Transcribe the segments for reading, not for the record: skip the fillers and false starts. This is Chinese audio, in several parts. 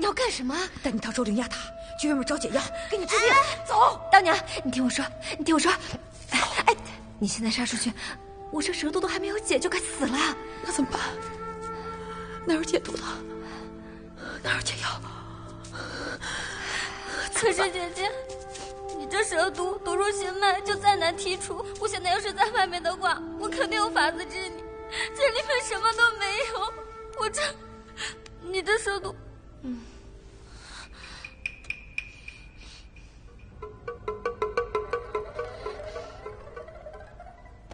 要干什么？带你到周灵亚塔，去外面找解药，给你治病。走，当娘，你听我说，哎，你现在杀出去，我这蛇毒都还没有解就该死了。那怎么办？哪有解毒的？哪有解药？可是姐姐，你这蛇毒毒入心脉，就再难剔除。我现在要是在外面的话，我肯定有法子治你。这里面什么都没有，你的蛇毒，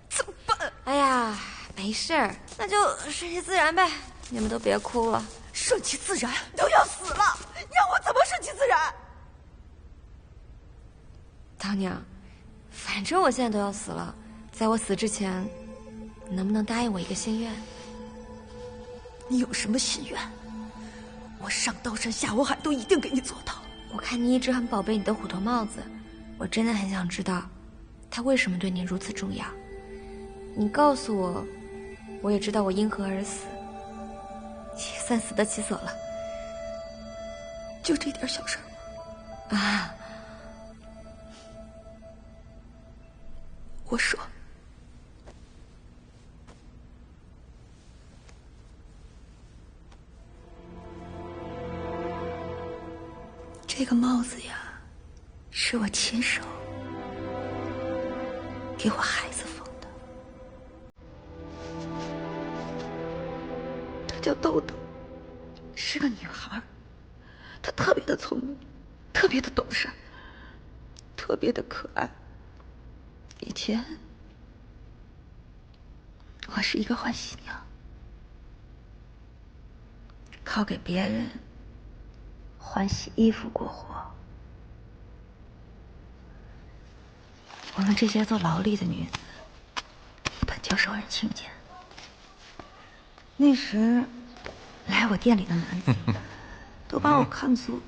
怎么办？哎呀，没事儿，那就顺其自然呗。你们都别哭了。顺其自然？都要死了，让我怎么顺其自然？当娘，反正我现在都要死了，在我死之前，你能不能答应我一个心愿？你有什么心愿？我上刀山下火海都一定给你做到。我看你一直很宝贝你的虎头帽子，我真的很想知道，它为什么对你如此重要。你告诉我，我也知道我因何而死，也算死得其所了。就这点小事吗？啊，我说，这个帽子呀，是我亲手给我孩子缝的。她叫豆豆，是个女孩。她特别的聪明，特别的懂事，特别的可爱。以前我是一个换洗娘，靠给别人换洗衣服过活。我们这些做劳力的女子本就受人轻贱。那时来我店里的男子都把我看作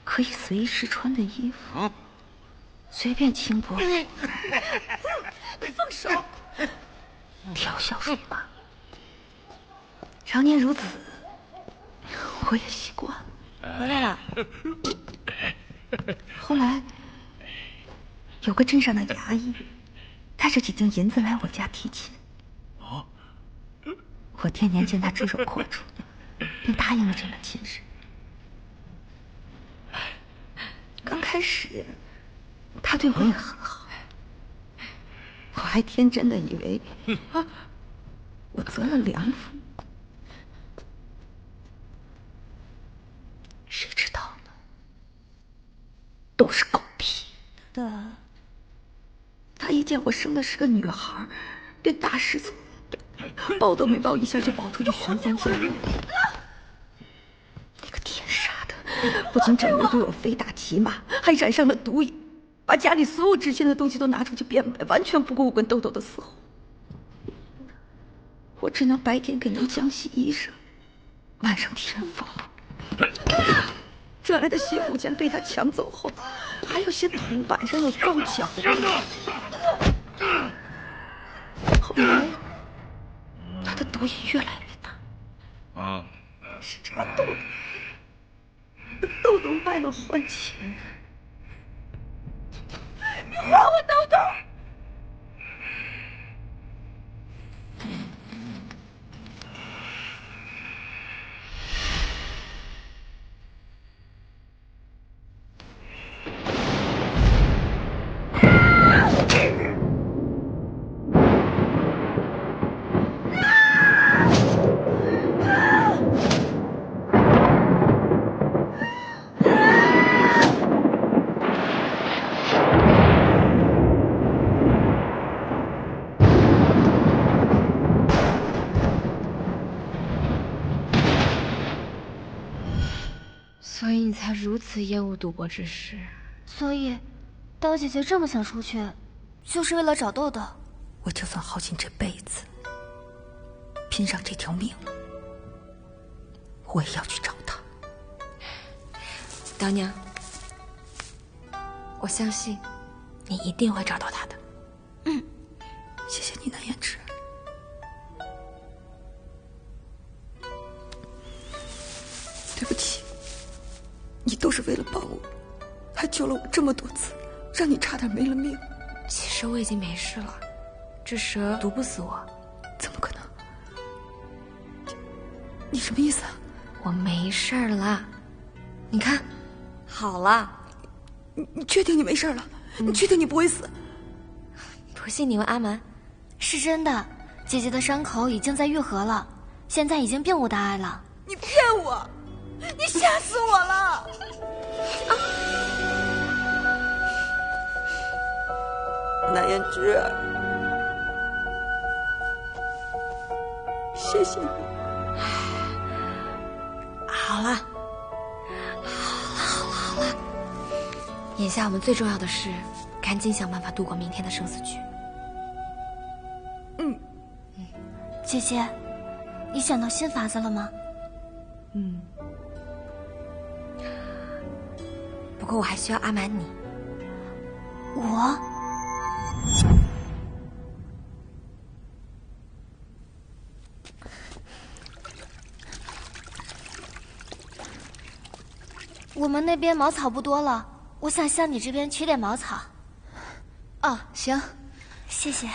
可以随时穿的衣服，随便轻薄。放手！调笑说吧。常年如此，我也习惯了。回来了。后来有个镇上的衙役带着几锭银子来我家提亲。我天年见他出手阔绰，便答应了这门亲事。刚开始他对我也很好，我还天真的以为我择了良妇。谁知道呢？都是狗屁的。他一见我生的是个女孩，便大失所望，抱都没抱一下就跑出去寻欢作乐。那个天杀的，不仅整日对我非打骑马，还染上了毒瘾，把家里所有值钱的东西都拿出去变卖，完全不顾我跟豆豆的死活。我只能白天给您浆洗衣裳，晚上替人缝。赚来的辛苦钱被他抢走后，还有些铜板上有够脚。后来他的毒瘾越来越大，是这个豆豆卖了换钱。你还我豆豆！所以你才如此厌恶赌博之事。所以刀姐姐这么想出去，就是为了找豆豆。我就算耗尽这辈子，拼上这条命，我也要去找他。当娘，我相信你一定会找到他的。谢谢你，南言之。对不起。你都是为了帮我，还救了我这么多次，让你差点没了命。其实我已经没事了，这蛇毒不死我。怎么可能？你什么意思啊？我没事儿啦，你看，好了。你确定你没事了？你确定你不会死？不信你问阿蛮。是真的，姐姐的伤口已经在愈合了，现在已经并无大碍了。你骗我！你吓死我了！南言之，谢谢你。好了，好了。眼下我们最重要的是，赶紧想办法度过明天的生死局。姐姐，你想到新法子了吗？不过我还需要阿蛮你。我？我们那边茅草不多了，我想向你这边取点茅草。哦，行，谢谢。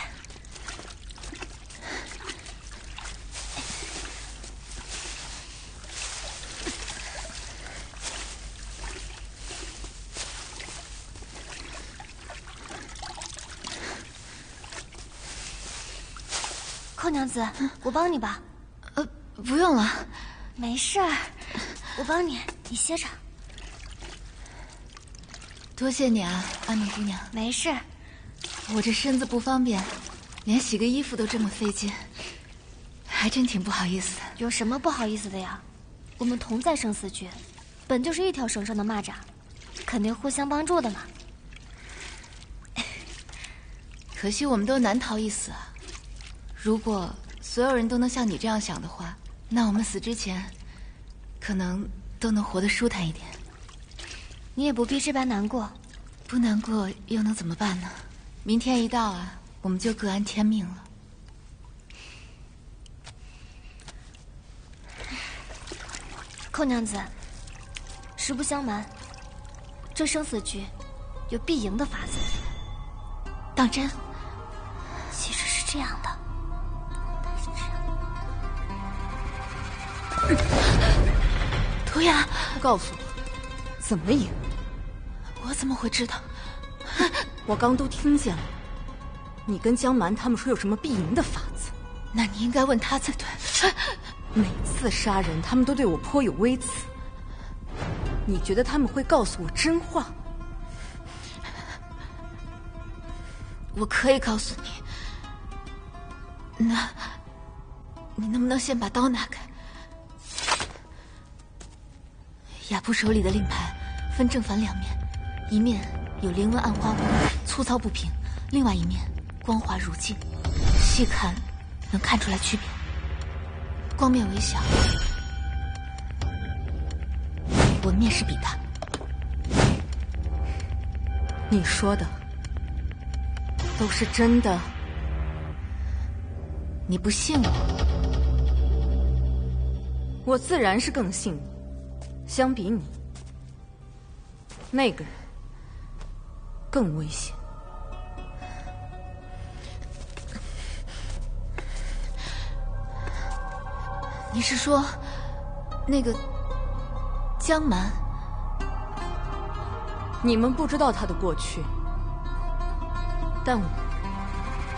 寇娘子，我帮你吧。不用了，没事儿，我帮你，你歇着。多谢你啊，阿敏姑娘。没事。我这身子不方便，连洗个衣服都这么费劲，还真挺不好意思。有什么不好意思的呀？我们同在生死局，本就是一条绳上的蚂蚱，肯定互相帮助的嘛。可惜我们都难逃一死啊。如果所有人都能像你这样想的话，那我们死之前，可能都能活得舒坦一点。你也不必这般难过。不难过又能怎么办呢？明天一到啊，我们就各安天命了。寇娘子，实不相瞒，这生死局有必赢的法子。当真？其实是这样的。涂鸦，告诉我，怎么赢？我怎么会知道？我刚都听见了，你跟江蛮他们说有什么必赢的法子？那你应该问他才对。每次杀人，他们都对我颇有微词。你觉得他们会告诉我真话？我可以告诉你。那，你能不能先把刀拿开？亚布手里的令牌分正反两面，一面有连纹暗花纹，粗糙不平；另外一面光滑如镜，细看能看出来区别。光面为小，纹面是比大。你说的都是真的？你不信我？我自然是更信你。相比你，那个人更危险。你是说，那个江蛮？你们不知道他的过去，但我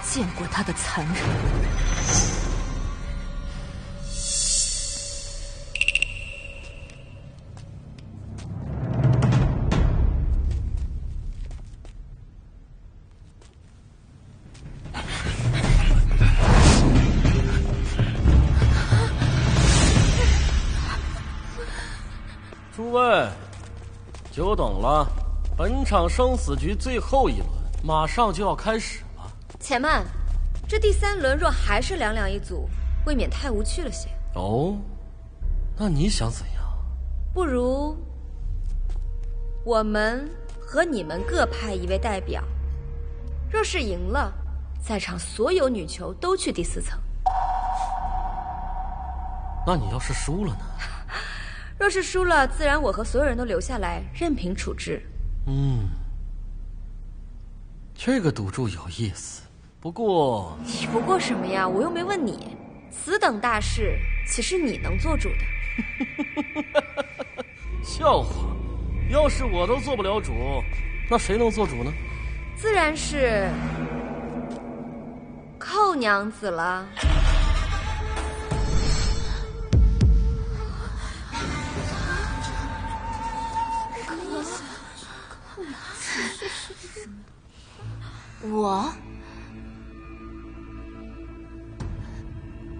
见过他的残忍。诸位，久等了，本场生死局最后一轮马上就要开始了。且慢，这第3轮若还是2两一组，未免太无趣了些。哦，那你想怎样？不如我们和你们各派一位代表，若是赢了，在场所有女囚都去第4层。那你要是输了呢？若是输了，自然我和所有人都留下来，任凭处置。这个赌注有意思。不过什么呀？我又没问你。此等大事，岂是你能做主的？笑话，要是我都做不了主，那谁能做主呢？自然是寇娘子了。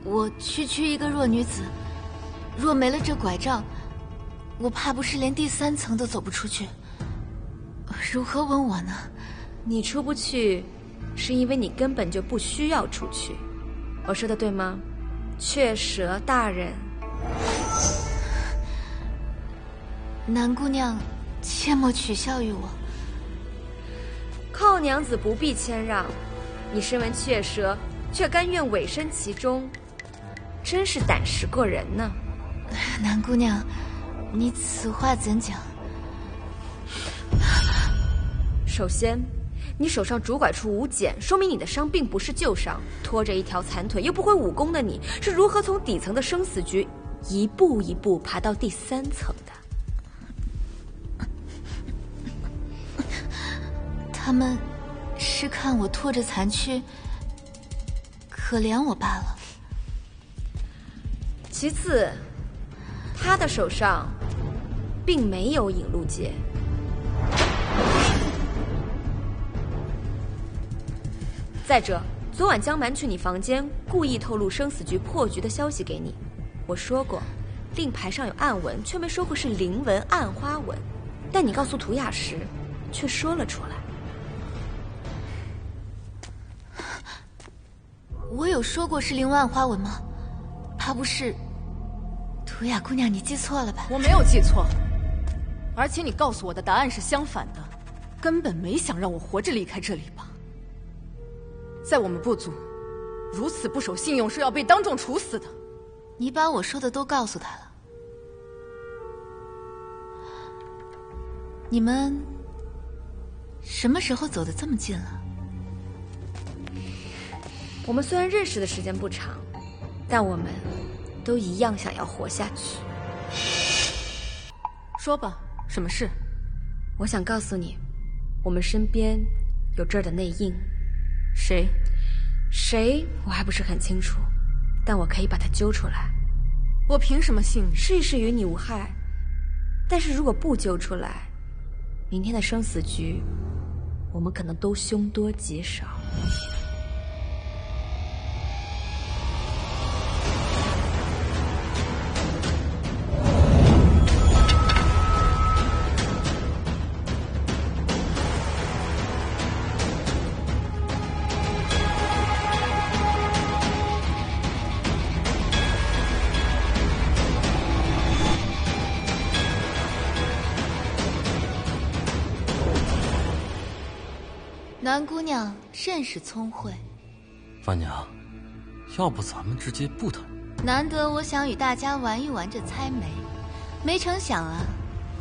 我区一个弱女子，若没了这拐杖，我怕不是连第3层都走不出去。如何问我呢？你出不去，是因为你根本就不需要出去。我说的对吗？雀蛇大人。南姑娘，切莫取笑于我。寇娘子不必谦让，你身为雀蛇，却甘愿委身其中，真是胆识过人呢。南姑娘，你此话怎讲？首先，你手上拄拐处无茧，说明你的伤并不是旧伤。拖着一条残腿又不会武功的你，是如何从底层的生死局一步一步爬到第3层的？他们是看我拖着残躯，可怜我罢了。其次，他的手上并没有引路戒。再者，昨晚江蛮去你房间，故意透露生死局破局的消息给你。我说过，令牌上有暗纹，却没说过是灵纹、暗花纹。但你告诉图雅时，却说了出来。我有说过是灵纹暗花纹吗？怕不是……图雅姑娘，你记错了吧？我没有记错，而且你告诉我的答案是相反的，根本没想让我活着离开这里吧？在我们部族，如此不守信用是要被当众处死的。你把我说的都告诉他了。你们什么时候走得这么近了？我们虽然认识的时间不长，但我们都一样想要活下去。说吧，什么事？我想告诉你，我们身边有这儿的内应。谁我还不是很清楚，但我可以把他揪出来。我凭什么信你？试一试与你无害，但是如果不揪出来，明天的生死局我们可能都凶多吉少。南姑娘甚是聪慧。范娘，要不咱们直接不谈？难得我想与大家玩一玩这猜谜，没成想啊，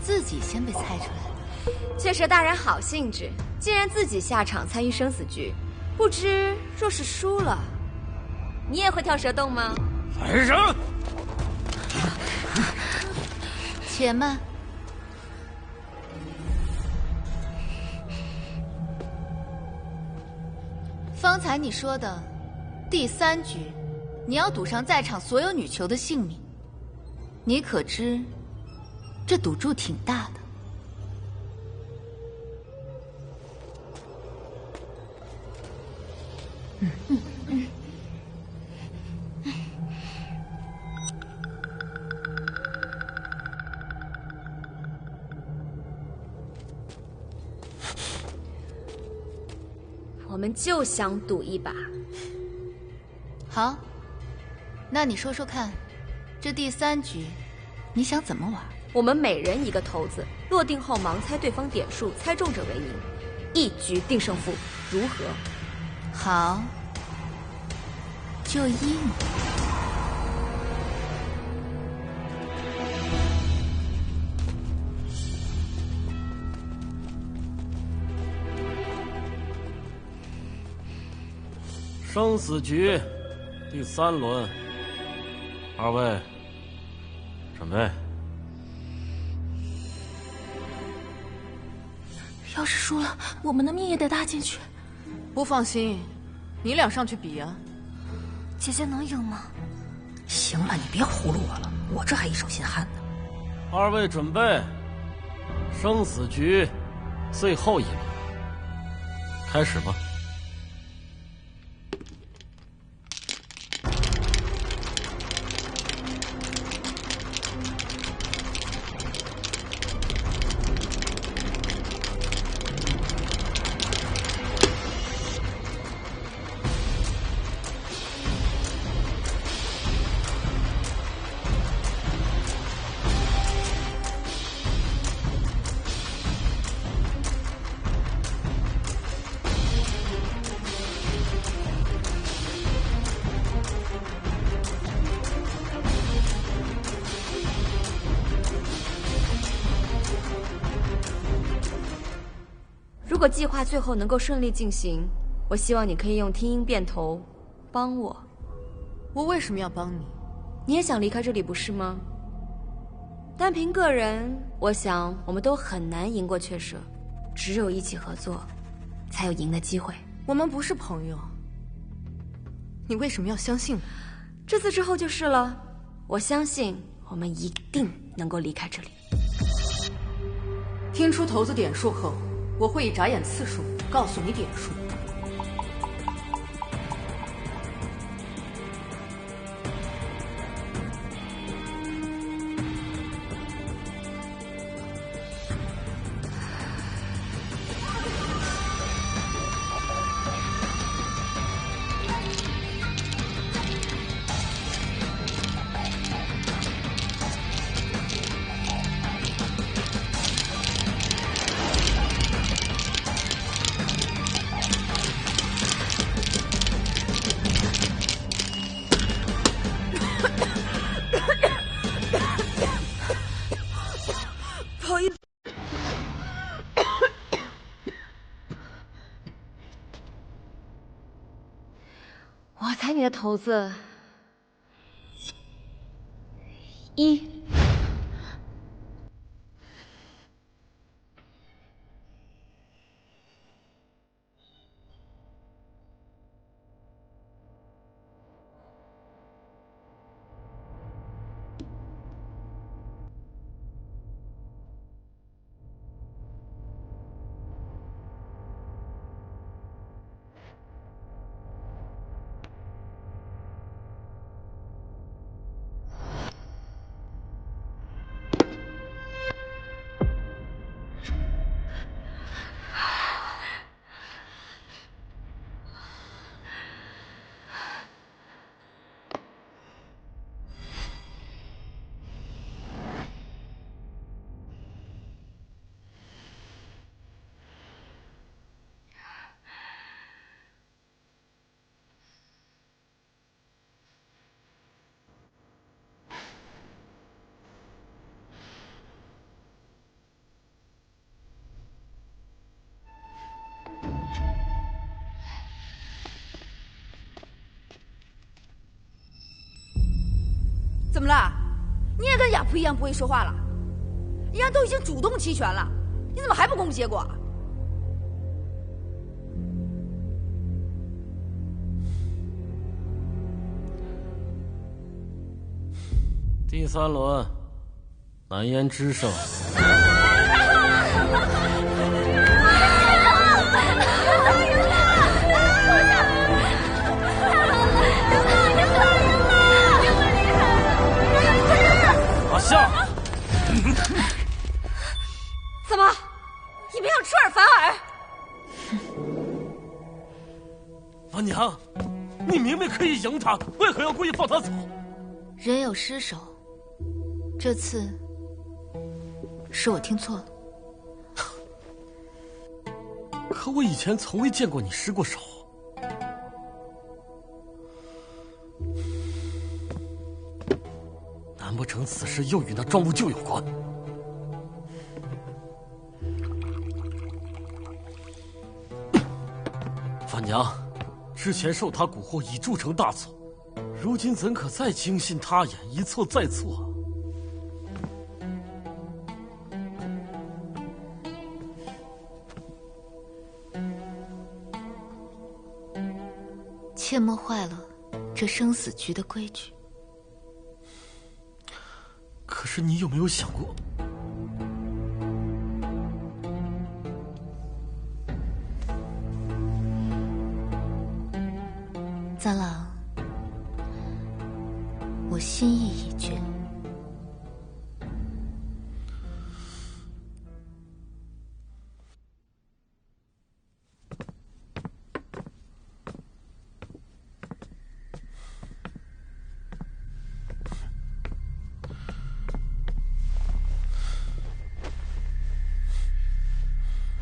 自己先被猜出来了。雀蛇大人好兴致，竟然自己下场参与生死局，不知若是输了，你也会跳蛇洞吗？来人！且慢。方才你说的第3局，你要赌上在场所有女囚的性命，你可知这赌注挺大的？我们就想赌一把。好，那你说说看，这第3局你想怎么玩？我们每人一个骰子，落定后盲猜对方点数，猜中者为赢，一局定胜负，如何？好，就依你。生死局第3轮，二位准备。要是输了，我们的命也得搭进去。不放心，你俩上去比啊。姐姐能赢吗？行了，你别糊弄我了，我这还一手心汗呢。二位准备，生死局最后一轮，开始吧。如果计划最后能够顺利进行，我希望你可以用听音变头帮我。我为什么要帮你？你也想离开这里不是吗？单凭个人，我想我们都很难赢过雀舍，只有一起合作，才有赢的机会。我们不是朋友，你为什么要相信我？这次之后就是了。我相信我们一定能够离开这里。听出骰子点数后，我会以眨眼次数告诉你点数。我猜你的骰子1。怎么了？你也跟亚普一样不会说话了？人家都已经主动弃权了，你怎么还不公布结果？第3轮，难言之胜。阿夏，怎么？你们想出尔反尔？婉娘，你明明可以赢他，为何要故意放他走？人有失手，这次是我听错了。可我以前从未见过你失过手。难不成此事又与那庄无咎有关？婉娘，之前受他蛊惑已铸成大错，如今怎可再轻信他言，一错再错？切莫坏了这生死局的规矩。可是你有没有想过？三郎，我心意已决。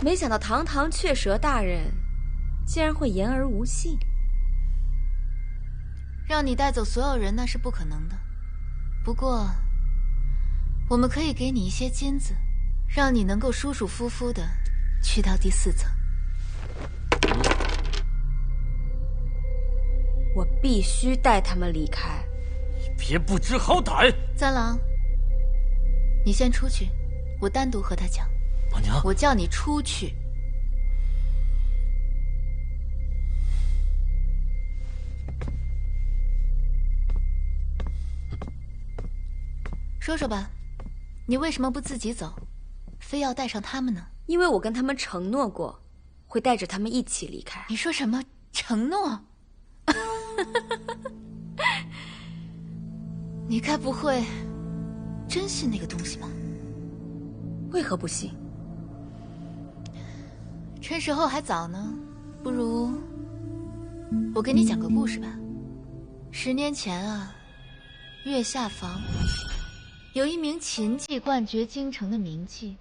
没想到堂堂雀蛇大人，竟然会言而无信。让你带走所有人那是不可能的，不过，我们可以给你一些金子，让你能够舒舒服服的去到第4层。我必须带他们离开。你别不知好歹！三郎，你先出去，我单独和他讲。马娘，我叫你出去。说说吧，你为什么不自己走，非要带上他们呢？因为我跟他们承诺过，会带着他们一起离开。你说什么承诺？你该不会真信那个东西吧？为何不信？趁时候还早呢，不如我给你讲个故事吧。10年前啊，月下房有一名琴技冠绝京城的名妓，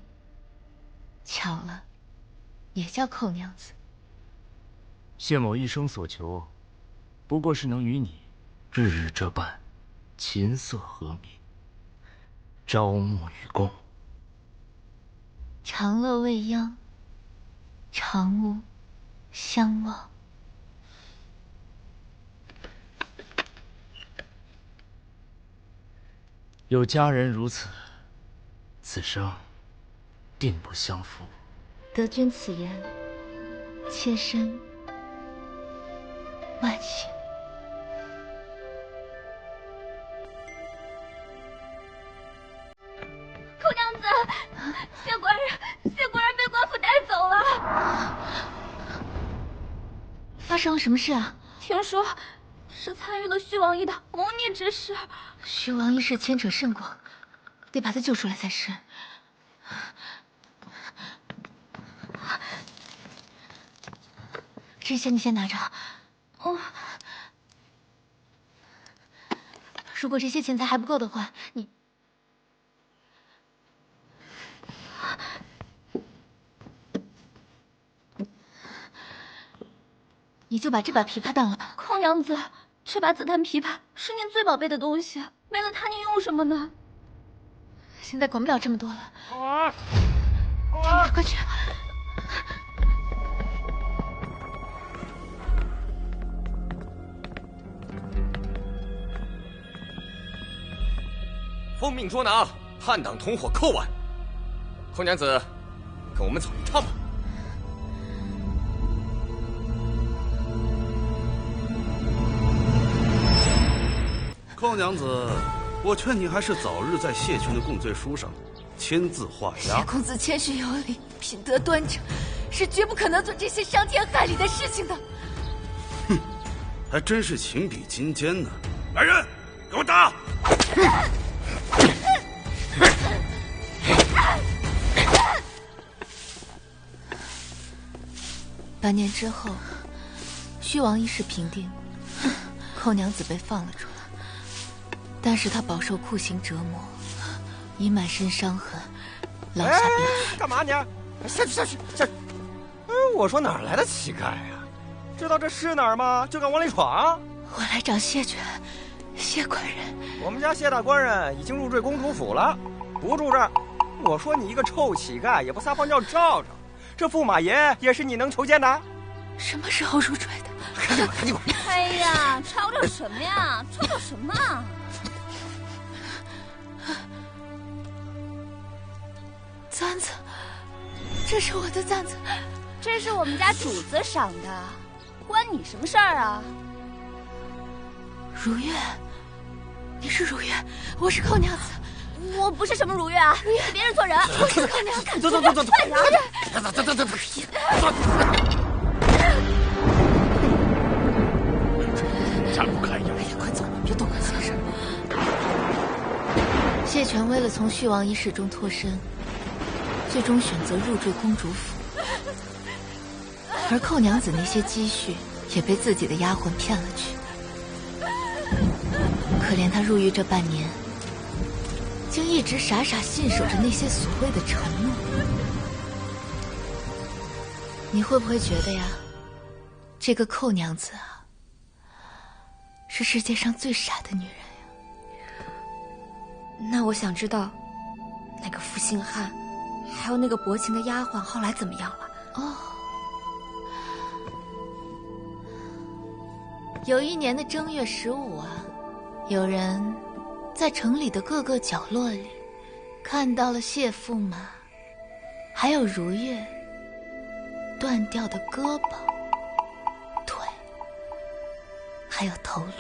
巧了，也叫寇娘子。谢某一生所求，不过是能与你日日这般琴瑟和鸣，朝暮与共。长乐未央，长无相忘。有佳人如此，此生定不相负。得君此言，妾身万幸。寇娘子，谢官人被官府带走了。发生了什么事啊？听说是参与了徐王爷的谋逆之事。徐王爷是牵扯甚广，得把他救出来才是。这些你先拿着。哦。如果这些钱财还不够的话，你就把这把琵琶当了吧。寇娘子，这把紫檀琵琶是您最宝贝的东西，没了它您用什么呢？现在管不了这么多了。快去！奉命捉拿叛党同伙寇完。寇娘子，跟我们走一趟吧。寇娘子，我劝你还是早日在谢群的供罪书上签字画押。谢公子谦虚有礼，品德端正，是绝不可能做这些伤天害理的事情的。哼，还真是情比金坚呢。来人，给我打！半年之后，虚王一事平定，寇娘子被放了出来，但是她饱受酷刑折磨，已满身伤痕，落下病躯。干嘛你？下去！我说哪来的乞丐呀？知道这是哪儿吗？就敢往里闯？我来找谢权，谢官人。我们家谢大官人已经入赘公主府了，不住这儿。我说你一个臭乞丐，也不撒泡尿照照，这驸马爷也是你能求见的？什么时候入赘的？赶紧滚，赶紧滚！哎呀，吵吵什么呀？吵吵什么啊？簪子，这是我的簪子，这是我们家主子赏的，关你什么事儿啊？如月，你是如月，我是寇娘子。我不是什么如月啊！你别认错人，我是寇娘子。走，快点！走！闪不开呀！哎呀，快走吧，别多管闲事。谢权为了从续王一事中脱身，最终选择入赘公主府，而寇娘子那些积蓄也被自己的丫鬟骗了去。可怜她入狱这半年，竟一直傻傻信守着那些所谓的承诺。你会不会觉得呀，这个寇娘子啊，是世界上最傻的女人呀？那我想知道，那个负心汉，还有那个薄情的丫鬟，后来怎么样了？哦，有一年的正月15啊，有人在城里的各个角落里看到了谢驸马，还有如月断掉的胳膊、腿，还有头颅。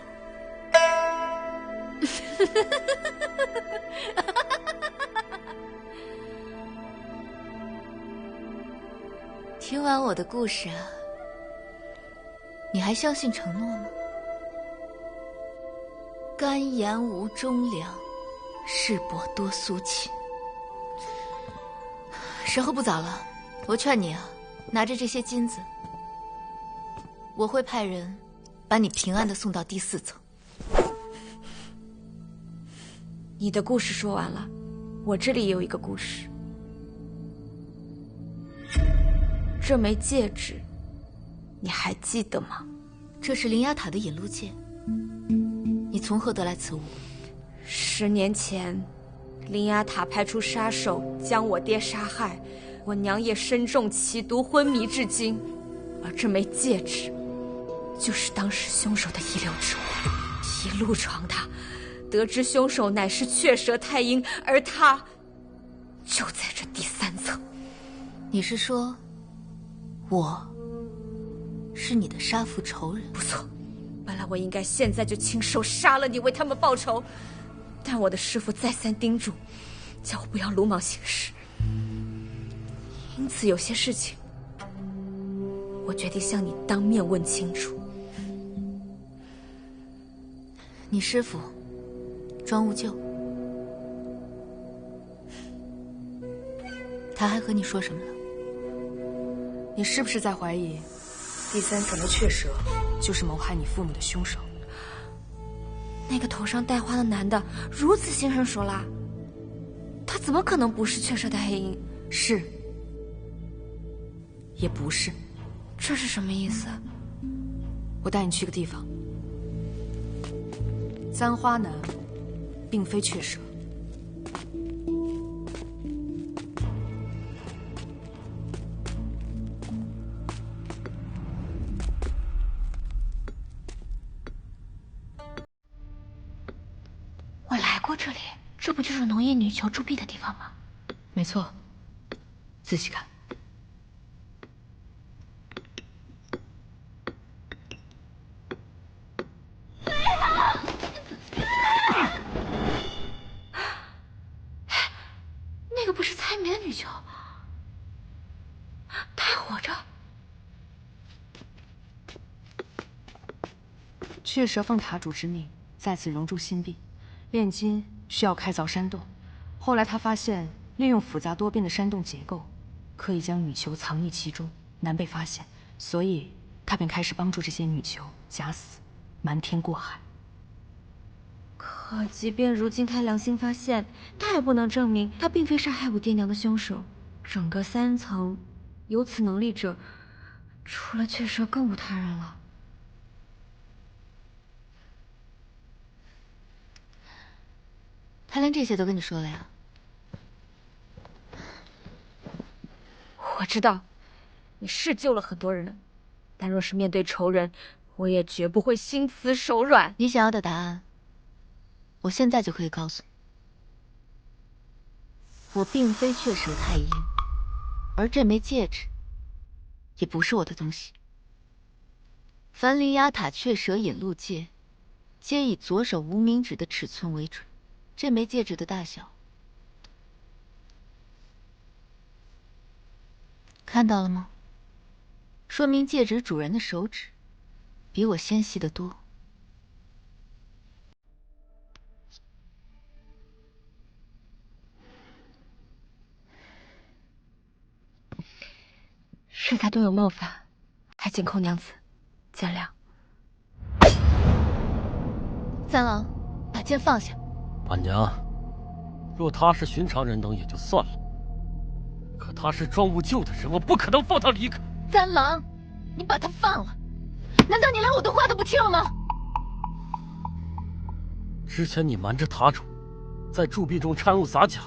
听完我的故事啊，你还相信承诺吗？甘言无忠良，世薄多苏秦。时候不早了，我劝你啊，拿着这些金子，我会派人把你平安的送到第4层。你的故事说完了，我这里也有一个故事。这枚戒指，你还记得吗？这是灵牙塔的引路戒，你从何得来此物？10年前，灵牙塔派出杀手将我爹杀害，我娘也身中奇毒，昏迷至今。而这枚戒指，就是当时凶手的遗留之物。一路闯荡，得知凶手乃是雀蛇太阴，而他就在这第3层。你是说，我是你的杀父仇人？不错，本来我应该现在就亲手杀了你，为他们报仇。但我的师父再三叮嘱，叫我不要鲁莽行事。因此有些事情，我决定向你当面问清楚。你师父庄无咎，他还和你说什么了？你是不是在怀疑第3层的雀蛇就是谋害你父母的凶手？那个头上戴花的男的如此心狠手辣，他怎么可能不是雀蛇的黑鹰？是，也不是。这是什么意思？我带你去个地方。簪花男并非雀蛇。我来过这里，这不就是农业女囚铸币的地方吗？没错，仔细看。那个不是猜谜的女囚，她还活着。雀蛇奉塔主之命，在此熔铸新币。炼金需要开凿山洞，后来他发现利用复杂多变的山洞结构，可以将女囚藏匿其中，难被发现，所以他便开始帮助这些女囚假死，瞒天过海。可即便如今他良心发现，他也不能证明他并非杀害我爹娘的凶手。整个3层，有此能力者，除了雀蛇更无他人了。他连这些都跟你说了呀？我知道，你是救了很多人，但若是面对仇人，我也绝不会心慈手软。你想要的答案，我现在就可以告诉你。我并非雀蛇太阴，而这枚戒指也不是我的东西。凡灵牙塔雀蛇引路戒，皆以左手无名指的尺寸为准。这枚戒指的大小，看到了吗？说明戒指主人的手指比我纤细得多。适才对我冒犯，还请寇娘子见谅。三郎，把剑放下。婉娘，若他是寻常人等也就算了，可他是庄务救的人，我不可能放他离开。三郎，你把他放了，难道你连我的话都不听了吗？之前你瞒着塔主，在铸币中掺入洒假，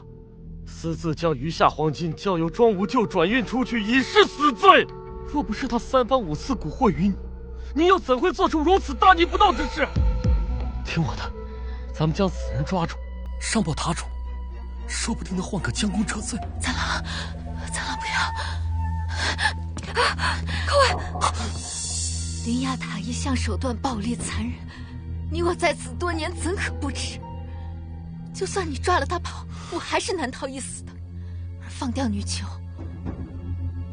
私自将余下黄金交由庄无咎转运出去，已是死罪。若不是他三番五次蛊惑于你，你又怎会做出如此大逆不道之事？听我的，咱们将此人抓住，上报塔主，说不定能换个将功折罪。三郎，三郎不要！寇婉，灵牙塔一向手段暴力残忍，你我在此多年，怎可不知？就算你抓了他跑，我还是难逃一死的。而放掉女囚，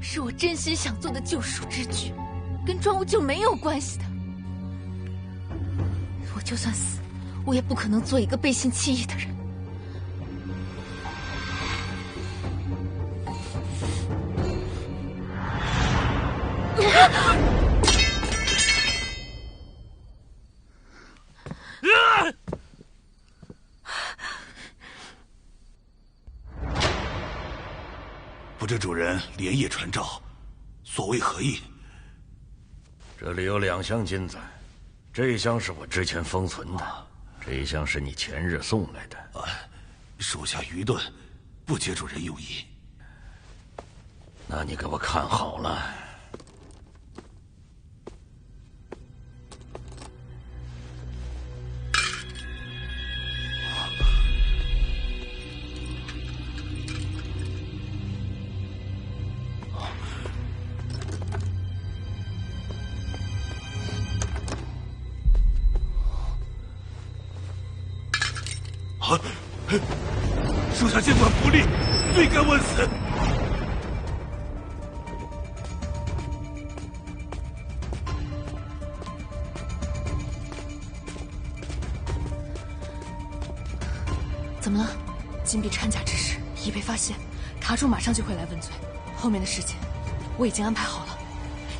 是我真心想做的救赎之举，跟庄无咎没有关系的。我就算死，我也不可能做一个背信弃义的人。不知主人连夜传召，所谓何意？这里有2箱金子，这一箱是我之前封存的，这一箱是你前日送来的。属下愚钝，不解主人用意。那你给我看好了。属下监管不力，罪该万死。怎么了？金币掺假之事已被发现，塔主马上就会来问罪。后面的事情我已经安排好了，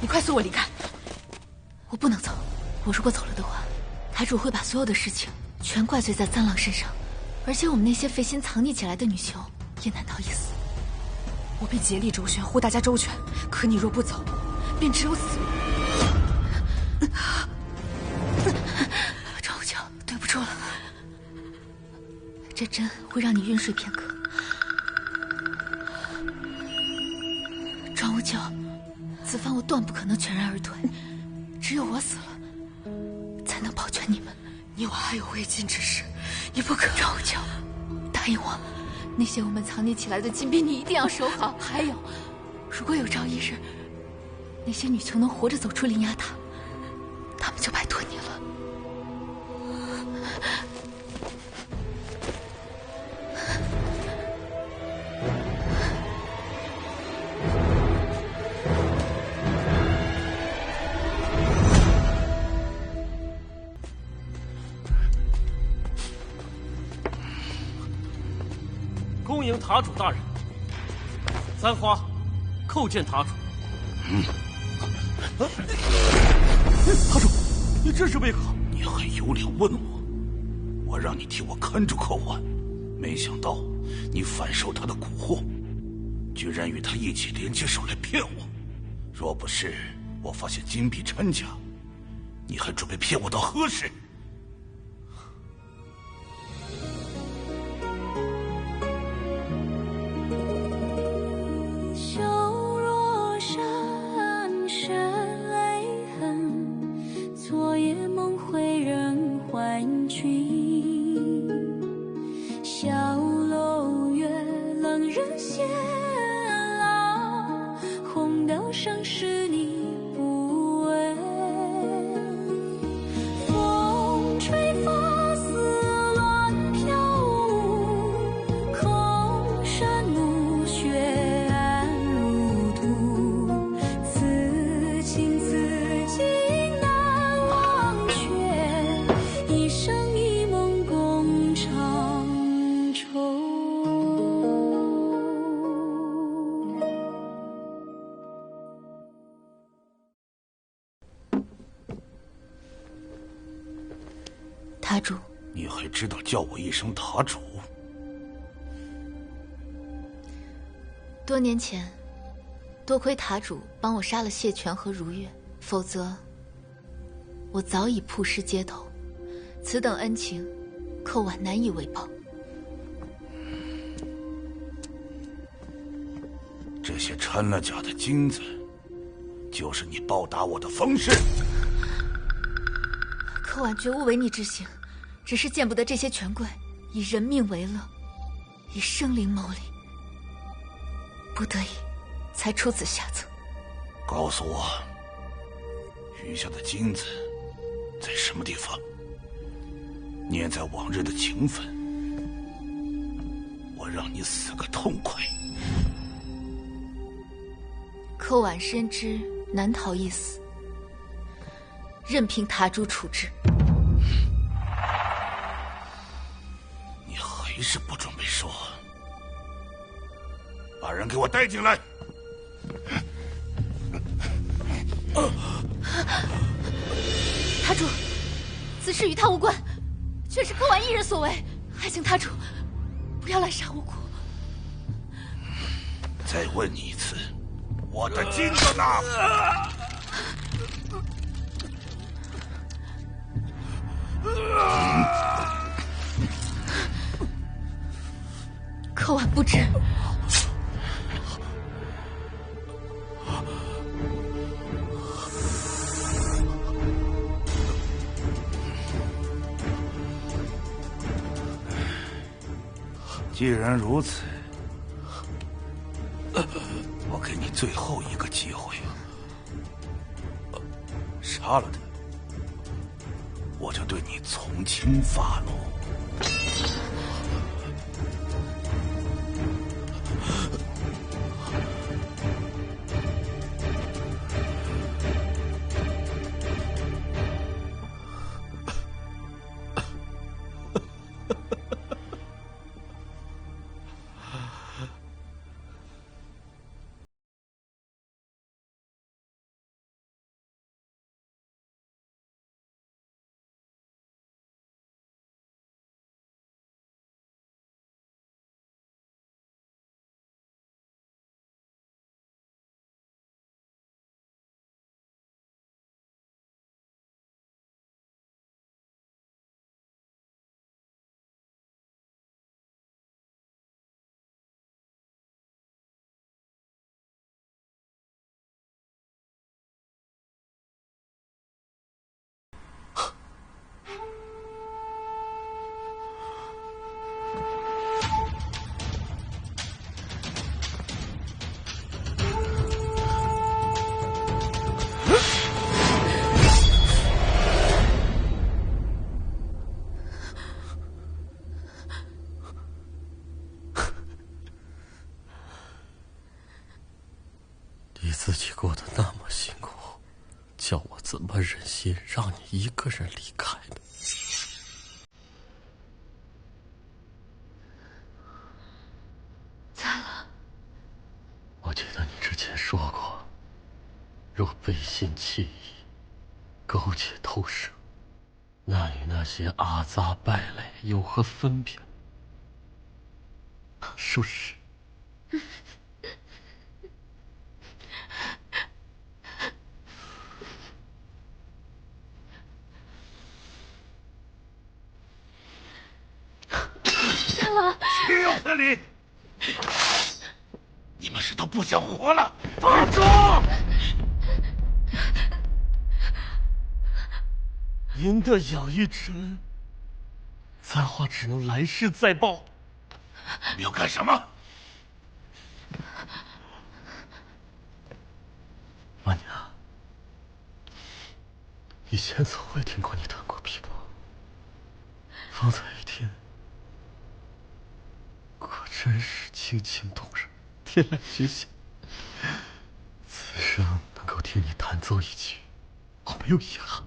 你快随我离开。我不能走，我如果走了的话，塔主会把所有的事情全怪罪在三郎身上，而且我们那些费心藏匿起来的女囚也难逃一死。我必竭力周旋，护大家周全，可你若不走，便只有死路。庄无咎，对不住了，这针会让你晕睡片刻。庄无咎，此番我断不可能全然而退，只有我死了，才能保全你们。你我还有未尽之事，你不可。庄无咎，答应我，那些我们藏匿起来的金币，你一定要守好。还有，如果有朝一日，那些女囚能活着走出灵牙塔，他们就拜托你了。恭迎塔主大人。三花，叩见塔主。塔主，你这是为何？你还有脸问我？我让你替我看住寇婉，没想到你反受他的蛊惑，居然与他一起连接手来骗我。若不是我发现金币掺假，你还准备骗我到何时？笑若山水痕，错人偕老，红豆生是你不为。风吹发丝乱飘舞，空山暮雪暗如土。此情此景难忘却，一生一梦共长愁。塔主，你还知道叫我一声塔主？多年前，多亏塔主帮我杀了谢全和如月，否则我早已曝尸街头。此等恩情，寇婉难以为报。这些掺了假的金子，就是你报答我的方式。寇婉绝无违逆之行，只是见不得这些权贵以人命为乐，以生灵谋利，不得已才出此下策。告诉我，余下的金子在什么地方？念在往日的情分，我让你死个痛快。寇婉深知难逃一死，任凭塔主处置。你还是不准备说？把人给我带进来！塔主，此事与他无关，全是寇婉一人所为，还请塔主不要滥杀无辜。再问你一次，我的金子呢？寇婉不知。既然如此，我给你最后一个机会，杀了他，我就对你从轻发落。自己过得那么辛苦，叫我怎么忍心让你一个人离开呢？咋了？我记得你之前说过，若背信弃义，苟且偷生，那与那些阿杂败类有何分别？是不是？岂有此理！你们是都不想活了？放手！您的养育之恩，三花只能来世再报。你们要干什么？以前从未听过你弹过琵琶，方才一听，果真是清情动人，天籁之响。此生能够听你弹奏一曲，我没有遗憾。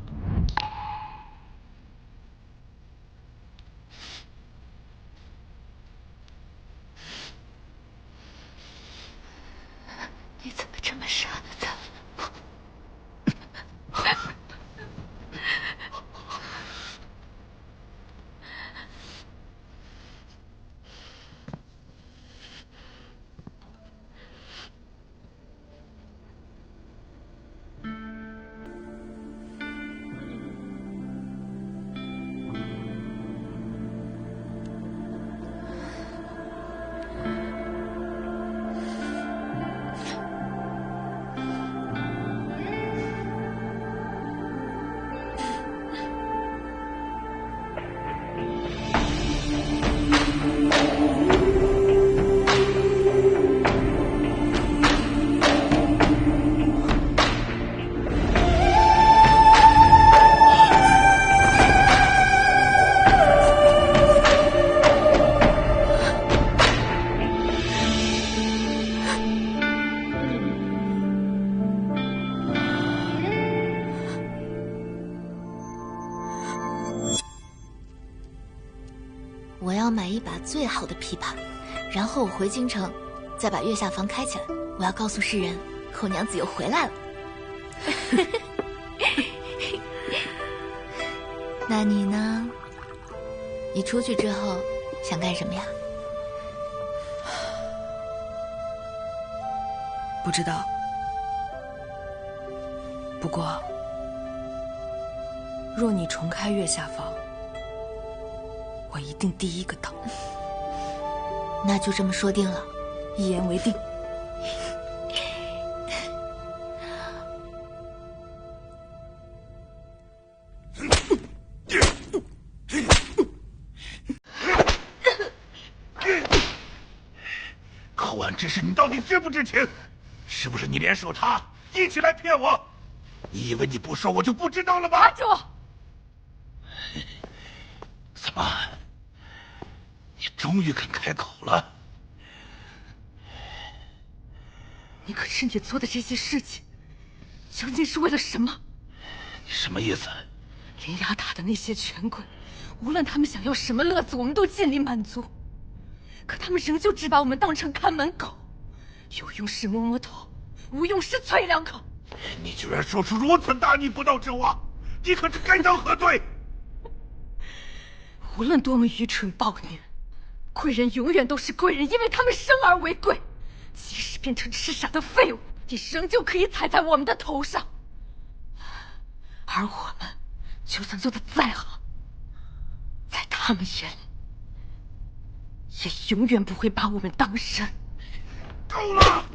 你怎么这么傻呢，咱？我要买一把最好的琵琶，然后我回京城，再把月下房开起来。我要告诉世人，后娘子又回来了。那你呢？你出去之后想干什么呀？不知道。不过，若你重开月下房，我一定第一个到。那就这么说定了，一言为定。寇婉之事，你到底知不知情？是不是你联手他一起来骗我？你以为你不说我就不知道了吗？住！怎么，你终于肯开口了？你可知你做的这些事情，究竟是为了什么？你什么意思？灵牙塔的那些权贵，无论他们想要什么乐子，我们都尽力满足。可他们仍旧只把我们当成看门狗，有用时摸摸头，无用时啐两口。你居然说出如此大逆不道之话，你可是该当何罪？无论多么愚蠢暴虐，贵人永远都是贵人，因为他们生而为贵。即使变成痴傻的废物，你仍旧可以踩在我们的头上。而我们，就算做得再好，在他们眼里，也永远不会把我们当人。够了！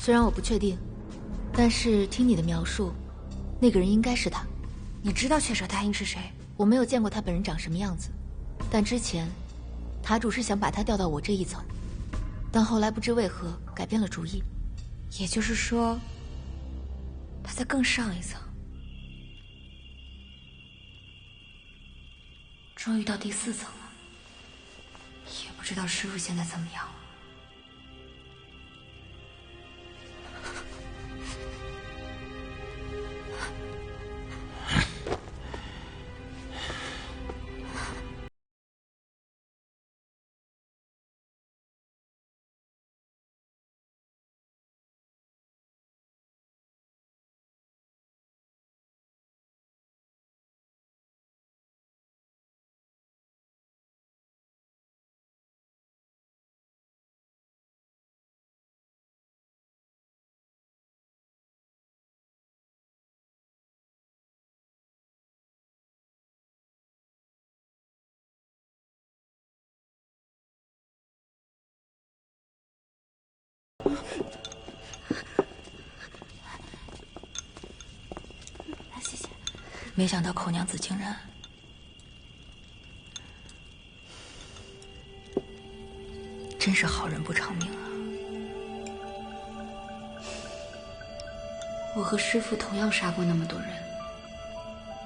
虽然我不确定，但是听你的描述，那个人应该是他。你知道雀蛇太阴是谁？我没有见过他本人长什么样子，但之前塔主是想把他调到我这一层，但后来不知为何改变了主意。也就是说，他在更上一层。终于到第4层了，也不知道师傅现在怎么样了。谢谢。没想到寇娘子竟然……真是好人不长命啊！我和师父同样杀过那么多人，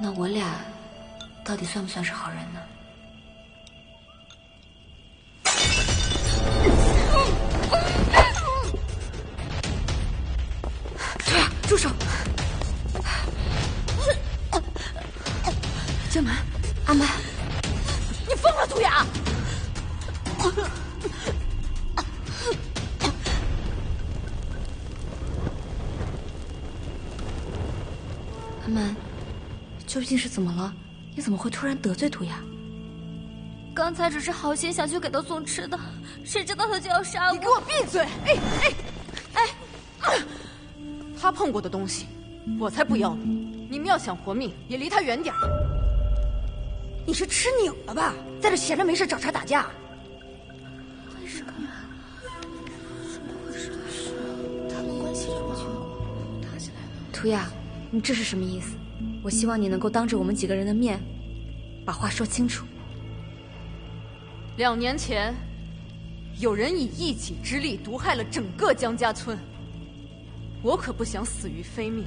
那我俩到底算不算是好人呢？对呀，住手！江满，阿曼，你疯了，杜雅！阿曼，究竟是怎么了？你怎么会突然得罪涂雅？刚才只是好心想去给他送吃的，谁知道他就要杀我！你给我闭嘴！他碰过的东西，我才不要呢！你们要想活命，也离他远点。你是吃拧了吧？在这闲着没事找茬打架？为什么呀？怎么回事？他们关系这么好，打起来了。涂雅，你这是什么意思？我希望你能够当着我们几个人的面，把话说清楚。2年前，有人以一己之力毒害了整个江家村，我可不想死于非命。